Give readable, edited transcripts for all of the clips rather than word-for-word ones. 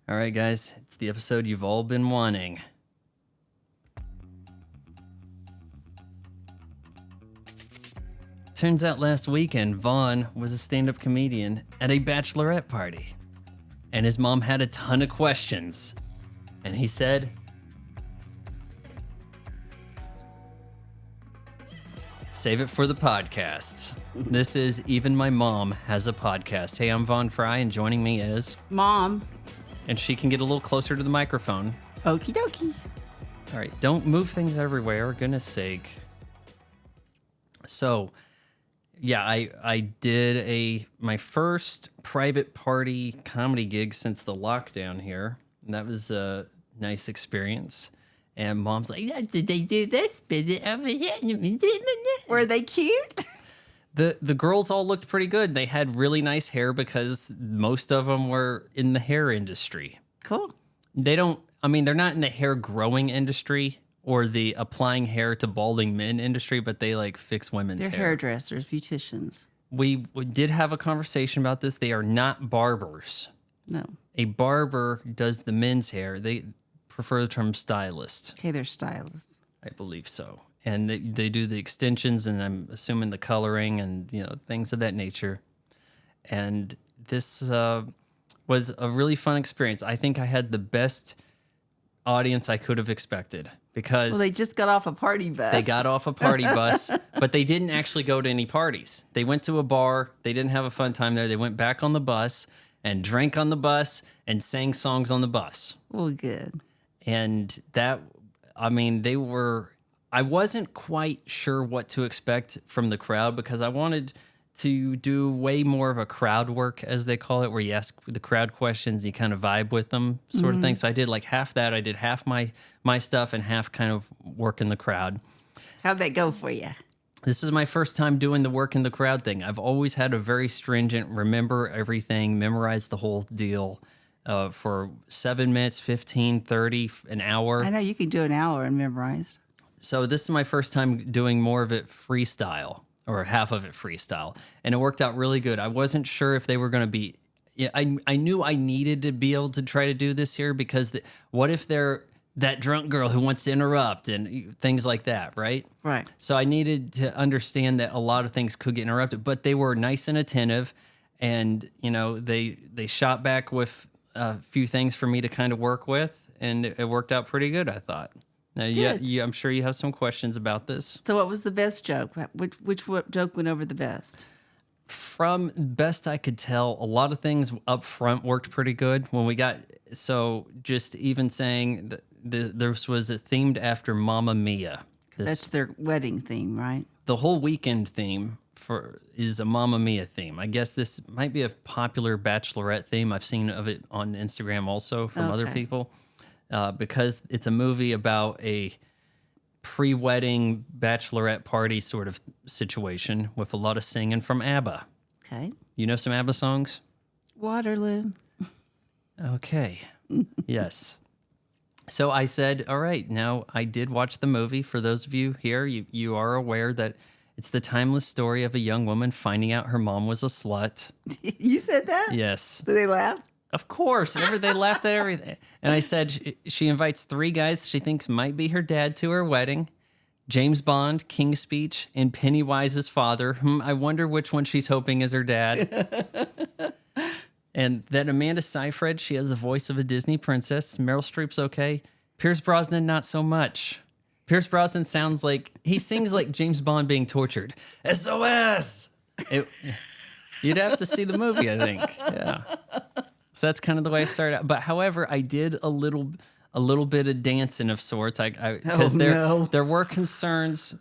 All right, guys, it's the episode you've all been wanting. Turns out last weekend, Vaughn was a stand-up comedian at a bachelorette party. And his mom had a ton of questions. And he said, save it for the podcast. This is Even My Mom Has a Podcast. Hey, I'm Vaughn Fry, and joining me is... Mom. And she can get a little closer to the microphone. Okie dokie. All right, don't move things everywhere, goodness sake. So, yeah, I did my first private party comedy gig since the lockdown here. And that was a nice experience. And Mom's like, yeah, did they do this? Were they cute? The girls all looked pretty good. They had really nice hair because most of them were in the hair industry. Cool. They're not in the hair growing industry or the applying hair to balding men industry, but they like fix women's They're hair. hairdressers, beauticians. We did have a conversation about this. They are not barbers. No. A barber does the men's hair. They prefer the term stylist. Okay, they're stylists. I believe so. And they do the extensions, and I'm assuming the coloring and things of that nature. And this was a really fun experience. I think I had the best audience I could have expected because Well, they just got off a party bus. they got off a party bus, but they didn't actually go to any parties. They went to a bar. They didn't have a fun time there. They went back on the bus and drank on the bus and sang songs on the bus. Well, good. And I wasn't quite sure what to expect from the crowd because I wanted to do way more of a crowd work, as they call it, where you ask the crowd questions, you kind of vibe with them sort of thing. So I did like half that. I did half my stuff and half kind of work in the crowd. How'd that go for you? This is my first time doing the work in the crowd thing. I've always had a very stringent, remember everything, memorize the whole deal for 7 minutes, 15, 30, an hour. I know you can do an hour and memorize. So this is my first time doing more of it freestyle, or half of it freestyle, and it worked out really good. I wasn't sure if they were going to be... I knew I needed to be able to try to do this here because what if they're that drunk girl who wants to interrupt and things like that, right? Right. So I needed to understand that a lot of things could get interrupted, but they were nice and attentive, and they shot back with a few things for me to kind of work with, and it worked out pretty good, I thought. Now, I'm sure you have some questions about this. So what was the best joke? Which joke went over the best? From best I could tell, a lot of things up front worked pretty good. When we got, so just even saying that this was themed after Mamma Mia. That's their wedding theme, right? The whole weekend theme is a Mamma Mia theme. I guess this might be a popular Bachelorette theme. I've seen of it on Instagram also from other people. Because it's a movie about a pre-wedding bachelorette party sort of situation with a lot of singing from ABBA. Okay. You know some ABBA songs? Waterloo. Okay. Yes. So I said, all right, now I did watch the movie. For those of you here, you are aware that it's the timeless story of a young woman finding out her mom was a slut. You said that? Yes. Did they laugh? Of course. They laughed at everything. And I said she invites 3 guys she thinks might be her dad to her wedding. James Bond, King's Speech, and Pennywise's father. I wonder which one she's hoping is her dad. And then Amanda Seyfried, she has the voice of a Disney princess. Meryl Streep's okay. Pierce Brosnan, not so much. Pierce Brosnan he sings like James Bond being tortured. SOS! You'd have to see the movie, I think. Yeah. So that's kind of the way I started out. But however, I did a little bit of dancing of sorts. Because there were concerns.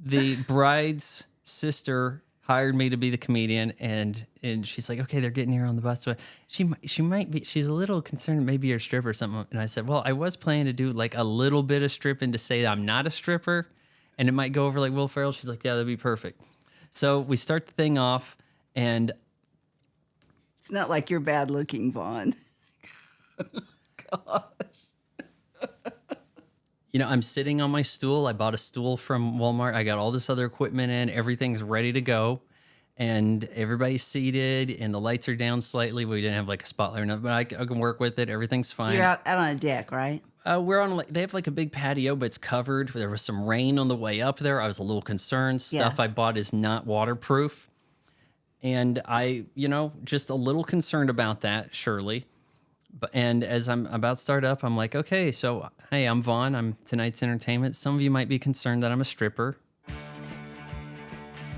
The bride's sister hired me to be the comedian, and she's like, okay, they're getting here on the bus. So she might be. She's a little concerned that maybe you're a stripper or something. And I said, well, I was planning to do like a little bit of stripping to say I'm not a stripper, and it might go over like Will Ferrell. She's like, yeah, that'd be perfect. So we start the thing off, and it's not like you're bad looking, Vaughn. Gosh. I'm sitting on my stool. I bought a stool from Walmart. I got all this other equipment in. Everything's ready to go. and everybody's seated, and the lights are down slightly. We didn't have like a spotlight or nothing, but I can work with it. Everything's fine. You're out on a deck, right? We're on they have like a big patio, but it's covered. There was some rain on the way up there. I was a little concerned. Stuff I bought is not waterproof. And I, just a little concerned about that, surely. And as I'm about to start up, I'm like, okay, so, hey, I'm Vaughn. I'm tonight's entertainment. Some of you might be concerned that I'm a stripper.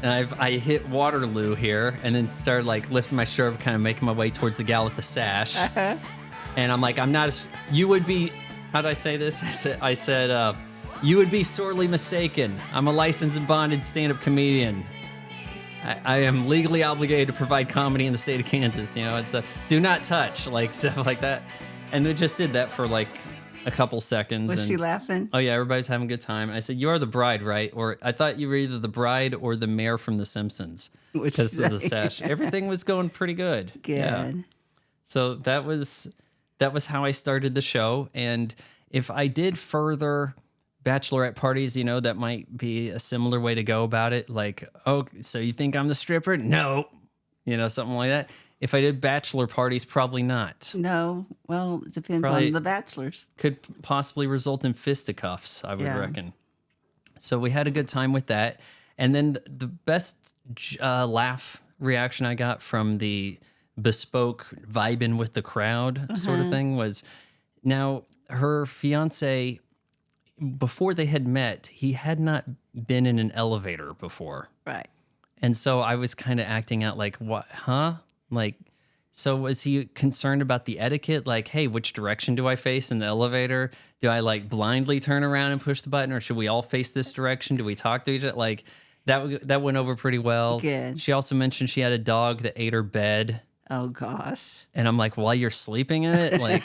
And I hit Waterloo here and then started like lifting my shirt, kind of making my way towards the gal with the sash. Uh-huh. And I'm like, you would be, how did I say this? I said, you would be sorely mistaken. I'm a licensed and bonded stand-up comedian. I am legally obligated to provide comedy in the state of Kansas. It's a do not touch, like stuff like that. And they just did that for like a couple seconds. Was she laughing? Oh yeah, everybody's having a good time. And I said, "You are the bride, right?" Or I thought you were either the bride or the mayor from The Simpsons because of the sash. Everything was going pretty good. Good. Yeah. So that was how I started the show. And if I did further bachelorette parties, that might be a similar way to go about it. Like, oh, so you think I'm the stripper? No. Something like that. If I did bachelor parties, probably not. No. Well, it depends Probably on the bachelors. Could possibly result in fisticuffs, I would reckon. So we had a good time with that. And then the best laugh reaction I got from the bespoke vibing with the crowd sort of thing was, now her fiance, before they had met, he had not been in an elevator before. Right. And so I was kind of acting out like, what, huh? Like, so was he concerned about the etiquette? Like, hey, which direction do I face in the elevator? Do I like blindly turn around and push the button, or should we all face this direction? Do we talk to each other? Like, that went over pretty well. Good. She also mentioned she had a dog that ate her bed. Oh, gosh. And I'm like, while you're sleeping in it? Like,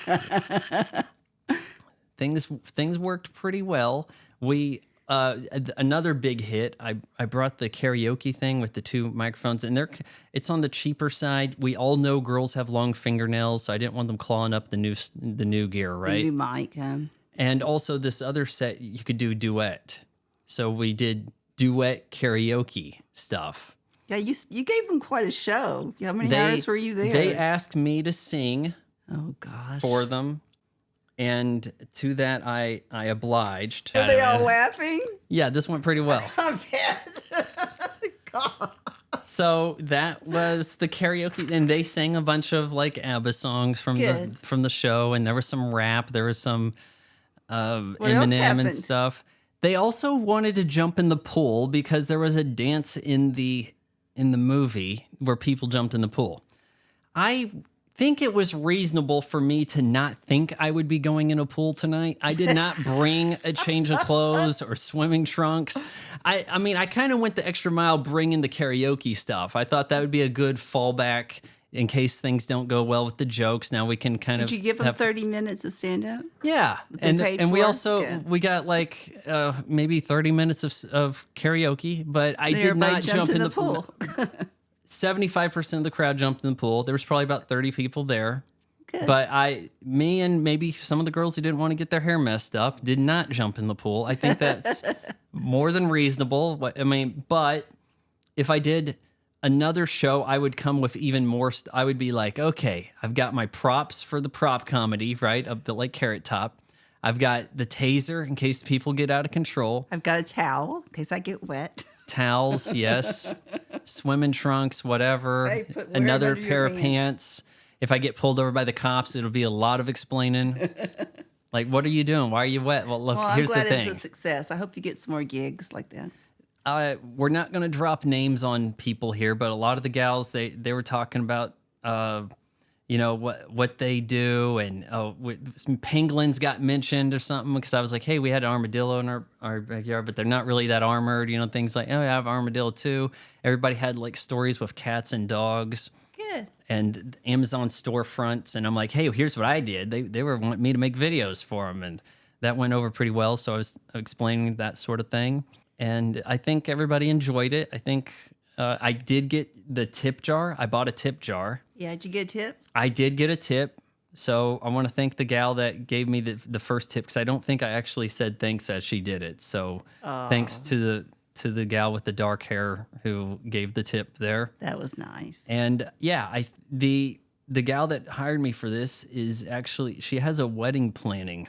things worked pretty well. We... another big hit. I brought the karaoke thing with the two microphones, and it's on the cheaper side. We all know girls have long fingernails, so I didn't want them clawing up the new gear, right? The new mic. And also this other set, you could do duet. So we did duet karaoke stuff. Yeah, you gave them quite a show. How many hours were you there? They asked me to sing. Oh gosh. For them. And to that, I obliged. Were they all laughing? Yeah, this went pretty well. I bet. God. So that was the karaoke, and they sang a bunch of like ABBA songs from the show, and there was some rap, there was some Eminem and stuff. They also wanted to jump in the pool because there was a dance in the movie where people jumped in the pool. I think it was reasonable for me to not think I would be going in a pool tonight. I did not bring a change of clothes or swimming trunks. I mean, I kind of went the extra mile bringing the karaoke stuff. I thought that would be a good fallback in case things don't go well with the jokes. Now we can kind of... Did you give them 30 minutes of stand-up? Yeah. And we also, we got like maybe 30 minutes of karaoke, but I did not jump in the pool. 75% of the crowd jumped in the pool. There was probably about 30 people there. Good. But me and maybe some of the girls who didn't want to get their hair messed up did not jump in the pool. I think that's more than reasonable. I mean, but if I did another show, I would come with even more. I would be like, okay, I've got my props for the prop comedy, right? Up the like Carrot Top. I've got the taser in case people get out of control. I've got a towel in case I get wet. Towels, yes. Swimming trunks, whatever. Hey, another pair of pants. If I get pulled over by the cops, it'll be a lot of explaining. Like, what are you doing? Why are you wet? Well, look, here's the thing. I'm glad it's a success. I hope you get some more gigs like that. We're not going to drop names on people here, but a lot of the gals, they were talking about, what they do, and some pangolins got mentioned or something, because I was like, hey, we had an armadillo in our backyard, but they're not really that armored, things like, oh, I have an armadillo too. Everybody had like stories with cats and dogs. Good. And Amazon storefronts, and I'm like, hey, here's what I did. They were wanting me to make videos for them, and that went over pretty well, so I was explaining that sort of thing. And I think everybody enjoyed it. I think I did get the tip jar. I bought a tip jar. Yeah, did you get a tip? I did get a tip. So I want to thank the gal that gave me the first tip, because I don't think I actually said thanks as she did it. So thanks to to the gal with the dark hair who gave the tip there. That was nice. And yeah, the gal that hired me for this is actually, she has a wedding planning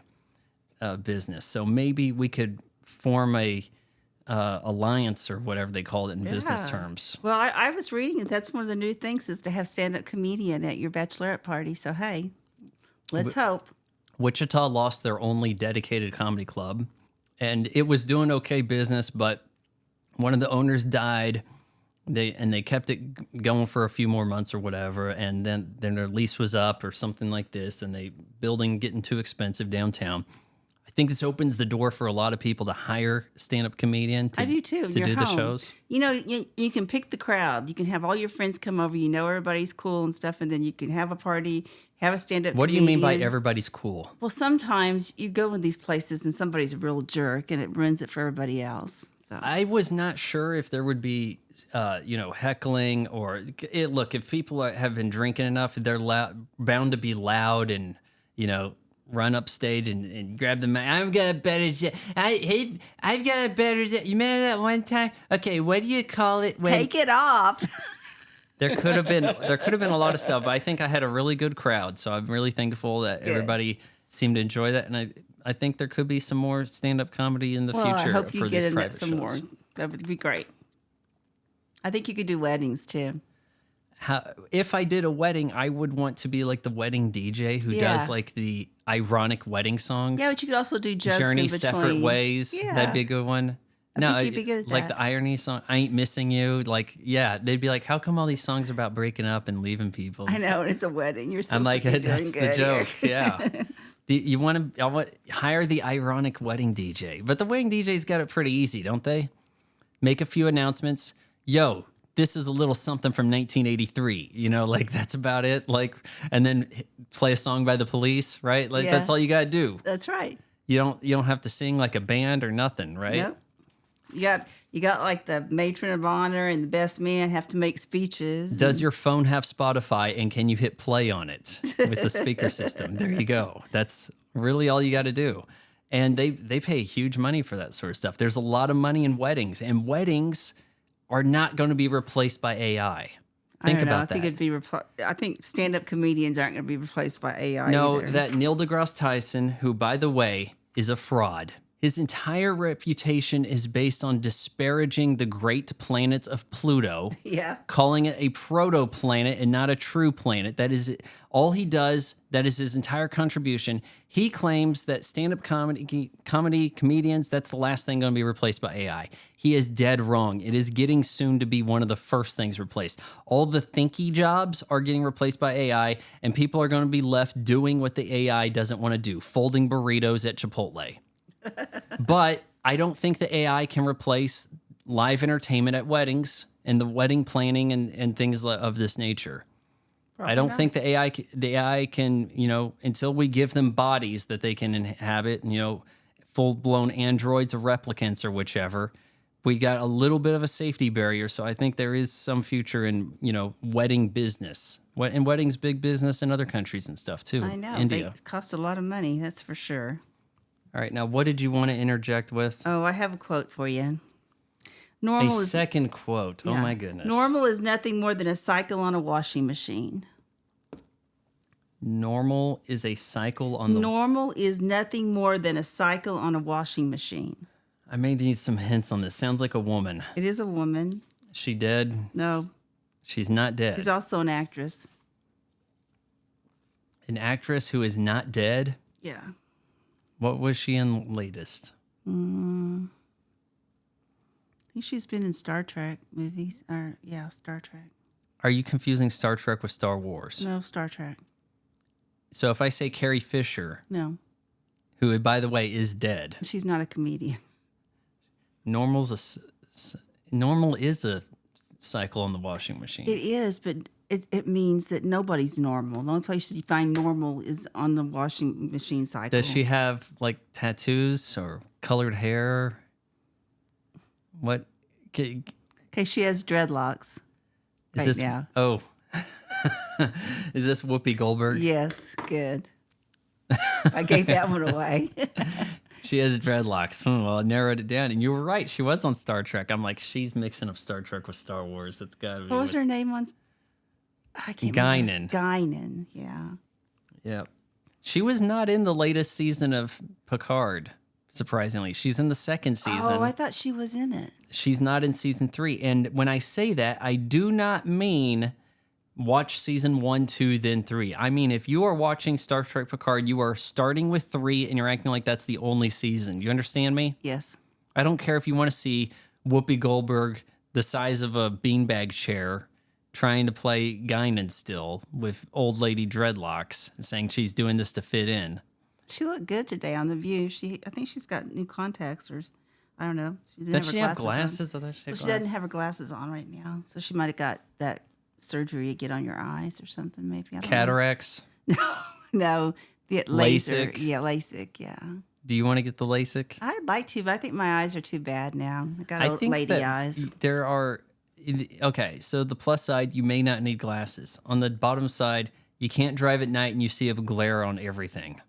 business. So maybe we could form a alliance or whatever they call it in business terms. Well, I was reading that that's one of the new things is to have stand-up comedian at your bachelorette party. So, hey, let's hope. Wichita lost their only dedicated comedy club, and it was doing okay business, but one of the owners died. They kept it going for a few more months or whatever, and then their lease was up or something like this, and they building getting too expensive downtown. I think this opens the door for a lot of people to hire stand-up comedian. I do too. To do the shows. You know, you can pick the crowd. You can have all your friends come over. You know everybody's cool and stuff, and then you can have a party, have a stand-up. What do you mean by everybody's cool? Well, sometimes you go in these places and somebody's a real jerk, and it ruins it for everybody else. So I was not sure if there would be, heckling or look. If people have been drinking enough, they're bound to be loud and run up stage and grab the mic. I've got a better. I've got a better. You remember that one time? Okay, what do you call it? Take it off. There could have been a lot of stuff, but I think I had a really good crowd, so I'm really thankful that everybody seemed to enjoy that, and I think there could be some more stand-up comedy in the future. I hope you for get these in private that some shows. more. That would be great. I think you could do weddings too. If I did a wedding, I would want to be like the wedding DJ who does like the ironic wedding songs. Yeah, but you could also do jokes Journey in between. Separate Ways. Yeah. That'd be a good one. I think you'd be good at like that. the irony song, I Ain't Missing You. Like, yeah, they'd be like, how come all these songs are about breaking up and leaving people? I know, it's a wedding. You're supposed I'm like, to be doing that's good the joke. here. Yeah. You want to hire the ironic wedding DJ. But the wedding DJ's got it pretty easy, don't they? Make a few announcements. Yo, this is a little something from 1983. Like that's about it. Like, and then play a song by the Police, right? Like that's all you got to do. That's right. You don't have to sing like a band or nothing, right? Nope. You got like the matron of honor and the best man have to make speeches. Does your phone have Spotify, and can you hit play on it with the speaker system? There you go. That's really all you got to do. And they pay huge money for that sort of stuff. There's a lot of money in weddings, and weddings are not going to be replaced by AI. Think about that. I think it'd be I think stand-up comedians aren't going to be replaced by AI. No, either. that Neil deGrasse Tyson, who, by the way, is a fraud. His entire reputation is based on disparaging the great planet of Pluto, calling it a proto-planet and not a true planet. That is all he does. That is his entire contribution. He claims that stand-up comedy comedians, that's the last thing going to be replaced by AI. He is dead wrong. It is getting soon to be one of the first things replaced. All the thinky jobs are getting replaced by AI, and people are going to be left doing what the AI doesn't want to do, folding burritos at Chipotle. But I don't think the AI can replace live entertainment at weddings and the wedding planning and things of this nature. Probably I don't think the AI can, until we give them bodies that they can inhabit, full-blown androids or replicants or whichever, we got a little bit of a safety barrier. So I think there is some future in, wedding business. And weddings big business in other countries and stuff too. I know. India. They cost a lot of money, that's for sure. All right, now what did you want to interject with? Oh, I have a quote for you. Second quote. Yeah. Oh my goodness. Normal is nothing more than a cycle on a washing machine. Normal is a cycle on the... Normal is nothing more than a cycle on a washing machine. I may need some hints on this. Sounds like a woman. It is a woman. Is she dead? No. She's not dead. She's also an actress. An actress who is not dead? Yeah. What was she in latest? I think she's been in Star Trek movies. Star Trek. Are you confusing Star Trek with Star Wars? No, Star Trek. So if I say Carrie Fisher, no, who, by the way, is dead. She's not a comedian. Normal is a cycle on the washing machine. It is, but it means that nobody's normal. The only place you find normal is on the washing machine cycle. Does she have like tattoos or colored hair? What? Okay, she has dreadlocks now. Oh. Is this Whoopi Goldberg? Yes, good. I gave that one away. She has dreadlocks. Well, I narrowed it down. And you were right. She was on Star Trek. I'm like, she's mixing up Star Trek with Star Wars. That's got to be. What was her name on? I can't Guinan. remember. Guinan, yeah. Yep. She was not in the latest season of Picard, surprisingly. She's in the second season. Oh, I thought she was in it. She's not in season 3. And when I say that, I do not mean watch season 1, 2, then 3. I mean, if you are watching Star Trek Picard, you are starting with 3 and you're acting like that's the only season. You understand me? Yes. I don't care if you want to see Whoopi Goldberg the size of a beanbag chair trying to play Guinan still with old lady dreadlocks and saying she's doing this to fit in. She looked good today on The View. I think she's got new contacts, or I don't know. She didn't Does she have glasses? On. She doesn't have her glasses on right now, so she might have got that surgery to get on your eyes or something. Maybe I don't Cataracts. No, the laser. LASIK? Yeah, LASIK. Yeah. Do you want to get the LASIK? I'd like to, but I think my eyes are too bad now. I got old think lady that eyes. There are. Okay, so the plus side, you may not need glasses. On the bottom side, you can't drive at night and you see a glare on everything.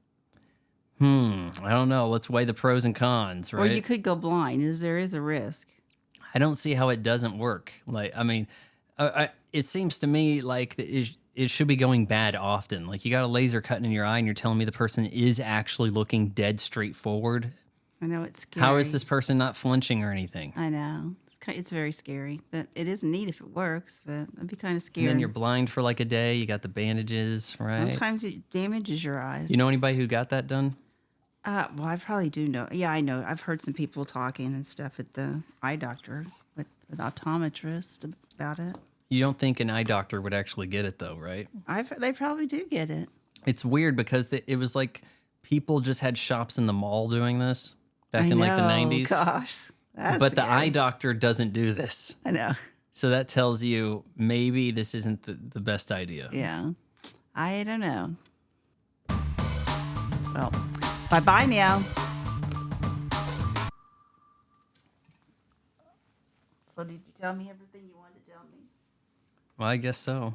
I don't know. Let's weigh the pros and cons, right? Or you could go blind. There is a risk. I don't see how it doesn't work. Like, I mean, it seems to me like it should be going bad often. Like, you got a laser cutting in your eye and you're telling me the person is actually looking dead straight forward. I know, it's scary. How is this person not flinching or anything? I know. It's very scary. But it is neat if it works, but it'd be kind of scary. And then you're blind for like a day. You got the bandages, right? Sometimes it damages your eyes. You know anybody who got that done? Well, I probably do know. Yeah, I know. I've heard some people talking and stuff at the eye doctor with optometrist about it. You don't think an eye doctor would actually get it though, right? They probably do get it. It's weird because it was like people just had shops in the mall doing this back in like the 90s. Gosh. That's But the scary. eye doctor doesn't do this. I know. So that tells you maybe this isn't the best idea. Yeah. I don't know. Well, bye-bye now. So did you tell me everything you wanted to tell me? Well, I guess so.